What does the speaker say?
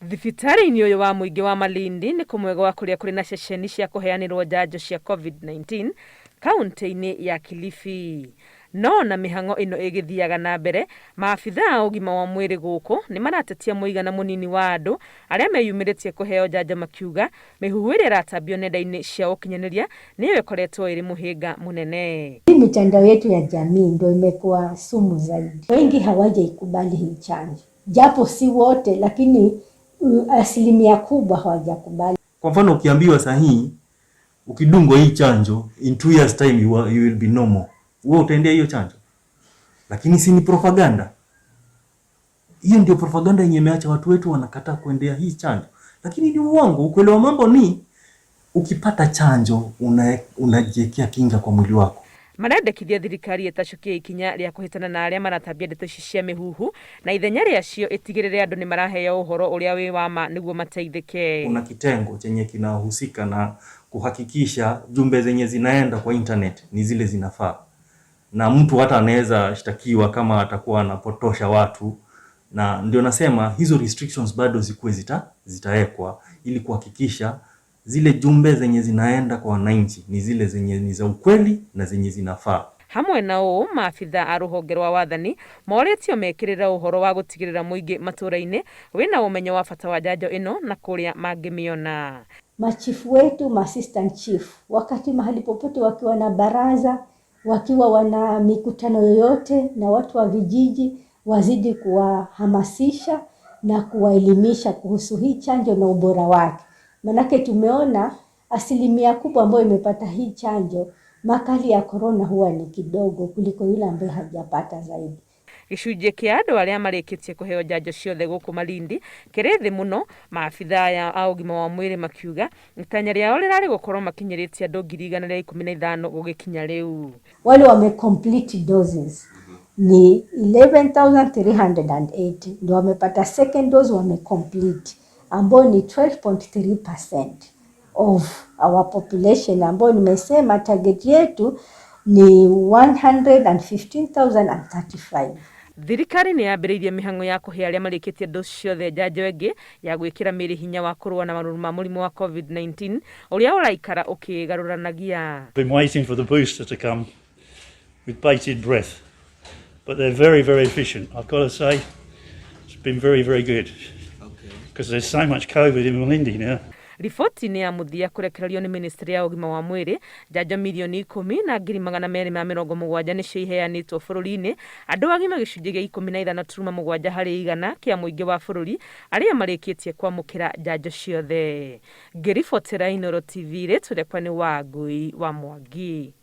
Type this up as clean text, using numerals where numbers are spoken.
Thibitarĩ-inĩ ũyũ wa mũingĩ wa Malindi nĩ kũmwe gwa kũrĩa kũrĩ na ceceni cia kũheanĩrwo njanjo cia COVID-19 kaunti-inĩ ya Kilifi. No na mĩhang'o ĩno ĩgĩthiaga na mbere, maabitha a ũgima wa mwĩrĩ gũkũ nĩ maratetia mũigana mũnini wa andũ arĩa meyumĩrĩtie kũheo njanjo, makiuga mĩhuhu ĩrĩa ĩratambio nenda-inĩ cia ũkinyanĩria nĩyo ĩkoretwo ĩrĩ mũhĩnga mũnene. Hii mitandao yetu ya jamii ndio imekuwa sumu zaidi. Wengi hawajaikubali hii chanjo, japo si wote, lakini asilimia kubwa hawajakubali. Kwa mfano ukiambiwa sahihi ukidungwa hii chanjo in 2 years time you will be normal, wewe utaendea hiyo chanjo? Lakini si ni propaganda. Hiyo ndio propaganda yenye imeacha watu wetu wanakataa kuendea hii chanjo. Lakini ni uongo. Ukweli wa mambo ni ukipata chanjo unajiwekea kinga kwa mwili wako. Marendekithia thirikari ĩtacukie ikinya rĩa kũhĩtana na arĩa maratambia ndeto ici cia mĩhuhu na ithenya rĩacio ĩtigĩrĩre andũ nĩ maraheo ũhoro ũrĩa wĩ wama nĩguo mateithĩke. Kuna kitengo chenye kinahusika na kuhakikisha jumbe zenye zinaenda kwa internet ni zile zinafaa. Na mtu hata anaweza shtakiwa kama atakuwa anapotosha watu, na ndio nasema hizo restrictions bado zikuwe zitaekwa ili kuhakikisha zile jumbe zenye zinaenda kwa wananchi ni zile zenye ni za ukweli na zenye zinafaa. Hamwe na ũũ, maabitha a rũhonge rwa wathani moretio mekĩrĩra ũhoro wa gũtigĩrĩra mũingĩ matũũra-inĩ wĩna ũmenyo wa bata wa njanjo ĩno na kũrĩa mangĩmĩona. Machifu wetu, assistant chief, wakati mahali popote wakiwa na baraza, wakiwa wana mikutano yoyote na watu wa vijiji, wazidi kuwahamasisha na kuwaelimisha kuhusu hii chanjo na ubora wake. Manake tumeona asilimia kubwa ambayo imepata hii chanjo, makali ya corona huwa ni kidogo kuliko yule ambaye hajapata zaidi. Gĩcunjĩ kĩa andũ arĩa marĩkĩtie kũheo njanjo ciothe gũkũ Malindi kĩrĩ thĩ mũno, maabitha a ũgima wa mwĩrĩ makiuga itanya rĩao rĩrarĩ gũkorwo makinyĩrĩtie andũ 115,000 gũgĩkinya rĩu. Wale wame complete doses ni 11,380 ndio wamepata second dose, wame complete, ambao ni 12.3% of our population, ambao nimesema target yetu ni 115,035. Thirikari nĩ yambĩrĩirie mĩhang'o ya kũhe arĩa marĩkĩtie dosi ciothe njanjo ĩngĩ ya gwĩkĩra mĩĩrĩ hinya wa kũrũa na marũrũ ma mũrimũ wa COVID-19 ũrĩa ũraikara ũkĩgarũranagia. Been waiting for the booster to come with bated breath, but they're very, very efficient. I've got to say, it's been very, very good. Okay. Because there's so much COVID in Malindi now. Riboti nĩ ya mũthia kũrekererio nĩ Ministry ya ũgima wa mwĩrĩ, njanjo milioni 10,270 nĩcio iheanĩtwo bũrũri-inĩ, andũ agima gĩcunjĩ gĩa 15.7 harĩ igana kĩa mũingĩ wa bũrũri arĩa marĩkĩtie kwamũkĩra njanjo ciothe. Ngĩribotera Inooro TV, rĩtwa rĩakwa nĩ Wangui wa Mwangi.